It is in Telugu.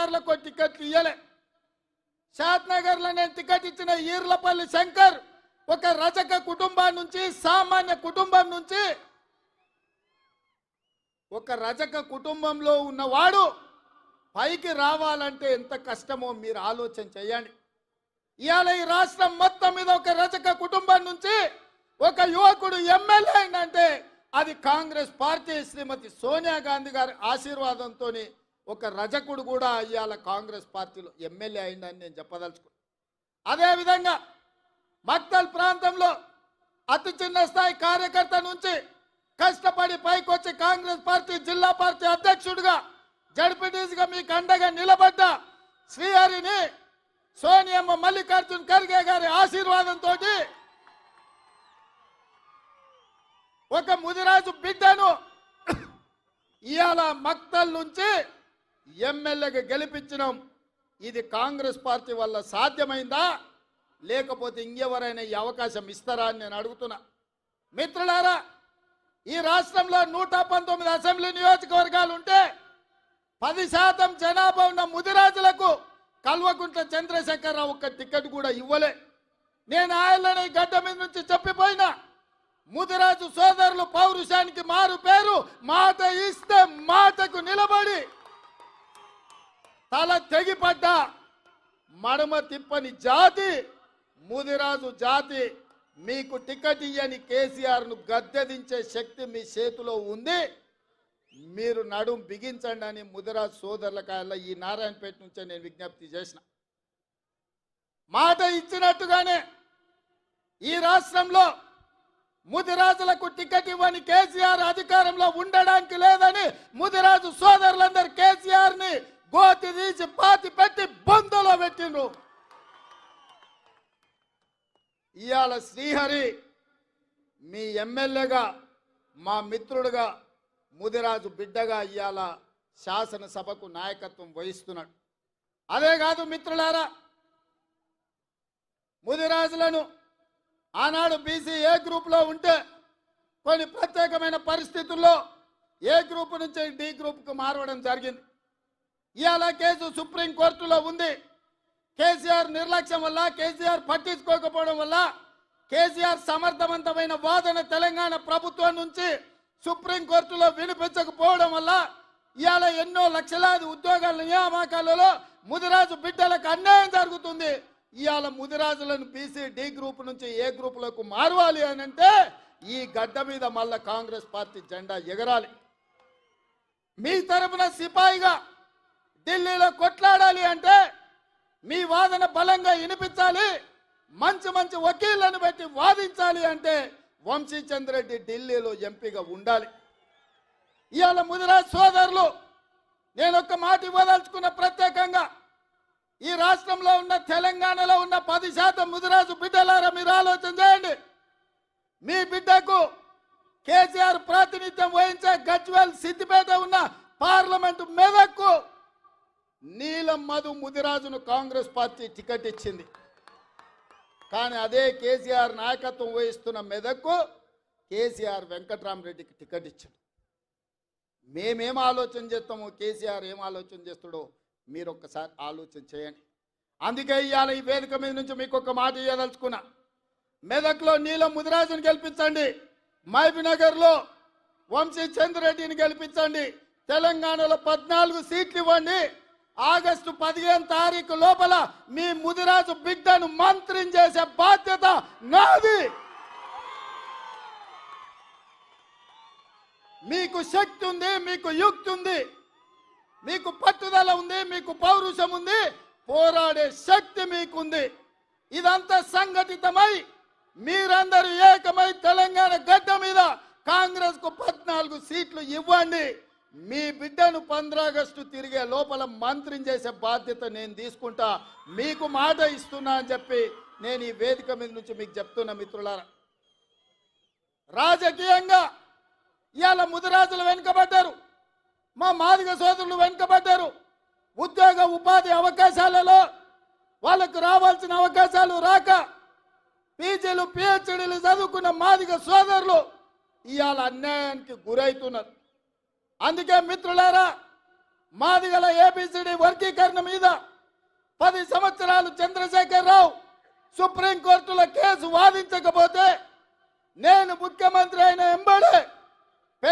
సార్లకు టికెట్లు ఇయ్యలే. షాద్నగర్లో నేను టికెట్ ఇచ్చిన ఈర్లపల్లి శంకర్ ఒక రజక కుటుంబం నుంచి, సామాన్య కుటుంబం నుంచి, ఒక రజక కుటుంబంలో ఉన్నవాడు పైకి రావాలంటే ఎంత కష్టమో మీరు ఆలోచన చేయండి. ఇవాళ ఈ రాష్ట్రం మొత్తం మీద ఒక రజక కుటుంబం నుంచి ఒక యువకుడు ఎమ్మెల్యే అయిందంటే అది కాంగ్రెస్ పార్టీ శ్రీమతి సోనియా గాంధీ గారి ఆశీర్వాదంతో ఒక రజకుడు కూడా ఇవాళ కాంగ్రెస్ పార్టీలో ఎమ్మెల్యే అయిందని నేను చెప్పదలుచుకున్నాను. అదేవిధంగా మక్తల్ ప్రాంతంలో అతి చిన్న స్థాయి కార్యకర్త నుంచి కష్టపడి పైకొచ్చి కాంగ్రెస్ పార్టీ జిల్లా పార్టీ అధ్యక్షుడిగా, జడ్పీటీసీగా మీకు అండగా నిలబడ్డ శ్రీహరిని సోనియమ్మ మల్లికార్జున్ ఖర్గే గారి ఆశీర్వాదంతో ఒక ముదిరాజు బిడ్డను ఇవాళ మక్తల్ నుంచి ఎమ్మెల్యేగా గెలిపించడం ఇది కాంగ్రెస్ పార్టీ వల్ల సాధ్యమైందా, లేకపోతే ఇంకెవరైనా ఈ అవకాశం ఇస్తారా అని నేను అడుగుతున్నా. మిత్రులారా, ఈ రాష్ట్రంలో 119 అసెంబ్లీ నియోజకవర్గాలు ఉంటే 10% జనాభా ఉన్న ముదిరాజులకు కల్వకుంట్ల చంద్రశేఖరరావు ఒక్క టికెట్ కూడా ఇవ్వలే. నేను ఆయనని గడ్డ మీద నుంచి చెప్పిపోయినా, ముదిరాజు సోదరులు పౌరుషానికి మారు పేరు, మాట ఇస్తే మాటకు నిలబడి తల తెగిపడ్డ మడమ తిప్పని జాతి ముదిరాజు జాతి. మీకు టికెట్ ఇయ్యని కేసీఆర్ను గద్దెదించే శక్తి మీ చేతిలో ఉంది. మీరు నడుం బిగించండి అని ముదిరాజు సోదరులకాయల్లో ఈ నారాయణపేట నుంచే నేను విజ్ఞప్తి చేసిన. మాట ఇచ్చినట్టుగానే ఈ రాష్ట్రంలో ముదిరాజులకు టికెట్ ఇవ్వని కేసీఆర్ అధికారంలో ఉండడానికి లేదని ముదిరాజు సోదరులందరూ కేసీఆర్ని గోతి తీసి పాతి పెట్టి బొందలో పెట్టిండ్రు. ఇవాళ శ్రీహరి మీ ఎమ్మెల్యేగా, మా మిత్రుడుగా, ముదిరాజు బిడ్డగా ఇవాళ శాసనసభకు నాయకత్వం వహిస్తున్నాడు. అదే కాదు మిత్రులారా, ముదిరాజులను ఆనాడు బీసీ ఏ గ్రూప్లో ఉంటే కొన్ని ప్రత్యేకమైన పరిస్థితుల్లో ఏ గ్రూప్ నుంచి డి గ్రూప్కు మారవడం జరిగింది. ఇవాళ కేసు సుప్రీంకోర్టులో ఉంది. కేసీఆర్ నిర్లక్ష్యం వల్ల, కేసీఆర్ పట్టించుకోకపోవడం వల్ల, కేసీఆర్ సమర్థవంతమైన వాదన తెలంగాణ ప్రభుత్వం నుంచి సుప్రీంకోర్టులో వినిపించకపోవడం వల్ల ఇవాళ ఎన్నో లక్షలాది ఉద్యోగాల నియామకాలలో ముదిరాజు బిడ్డలకు అన్యాయం జరుగుతుంది. ఇవాళ ముదిరాజులను బీసీ డి గ్రూప్ నుంచి ఏ గ్రూపులకు మారవాలి అని అంటే ఈ గడ్డ మీద మళ్ళా కాంగ్రెస్ పార్టీ జెండా ఎగరాలి. మీ తరపున సిపాయిగా ఢిల్లీలో కొట్లాడాలి అంటే మీ వాదన బలంగా వినిపించాలి. మంచి మంచి వకీళ్లను పెట్టి వాదించాలి అంటే వంశీచంద్రెడ్డి ఢిల్లీలో ఎంపీగా ఉండాలి. ఇవాళ ముదిరాజ్ సోదరులు నేను ఒక్క మాట ఇవ్వదలుచుకున్న, ప్రత్యేకంగా ఈ రాష్ట్రంలో ఉన్న, తెలంగాణలో ఉన్న 10% ముదిరాజు బిడ్డలారా మీరు ఆలోచన చేయండి. మీ బిడ్డకు కేసీఆర్ ప్రాతినిధ్యం వహించే గజ్వేల్, సిద్దిపేట ఉన్న పార్లమెంటు మెదక్కు నీలం మధు ముదిరాజును కాంగ్రెస్ పార్టీ టికెట్ ఇచ్చింది. కానీ అదే కేసీఆర్ నాయకత్వం వహిస్తున్న మెదక్కు కేసీఆర్ వెంకట్రామరెడ్డికి టికెట్ ఇచ్చాడు. మేమేం ఆలోచన చేస్తామో, కేసీఆర్ ఏం ఆలోచన చేస్తాడో మీరు ఒక్కసారి ఆలోచన చేయండి. అందుకే ఇవాళ ఈ వేదిక మీద నుంచి మీకు ఒక మాట ఇవ్వదలుచుకున్నా. మెదక్లో నీలం ముదిరాజును గెలిపించండి, మహబూబ్నగర్లో వంశీచంద్రెడ్డిని గెలిపించండి, తెలంగాణలో 14 సీట్లు ఇవ్వండి. ఆగస్టు 15 తారీఖు లోపల మీ ముదిరాజు బిడ్డను మంత్రిని చేసే బాధ్యత నాది. మీకు శక్తి ఉంది, మీకు యుక్తి ఉంది, మీకు పట్టుదల ఉంది, మీకు పౌరుషం ఉంది, పోరాడే శక్తి మీకుంది. ఇదంతా సంఘటితమై మీరందరూ ఏకమై తెలంగాణ గడ్డ మీద కాంగ్రెస్ కు 14 సీట్లు ఇవ్వండి. మీ బిడ్డను 15 ఆగస్టు తిరిగే లోపల మంత్రిని చేసే బాధ్యత నేను తీసుకుంటా, మీకు మాట ఇస్తున్నా అని చెప్పి నేను ఈ వేదిక మీద నుంచి మీకు చెప్తున్నా. మిత్రులారా, రాజకీయంగా ఇవాళ ముదిరాజులు వెనుకబడ్డారు, మా మాదిగ సోదరులు వెనుకబడ్డారు. ఉద్యోగ ఉపాధి అవకాశాలలో వాళ్ళకు రావాల్సిన అవకాశాలు రాక పీజీలు, పిహెచ్డీలు చదువుకున్న మాదిగ సోదరులు ఇవాళ అన్యాయానికి గురవుతున్నారు. అందుకే మిత్రులారా, మాదిగల ఏబిసిడి వర్గీకరణ మీద 10 సంవత్సరాలు చంద్రశేఖరరావు సుప్రీంకోర్టులో కేసు వాదించకపోతే నేను ముఖ్యమంత్రి అయిన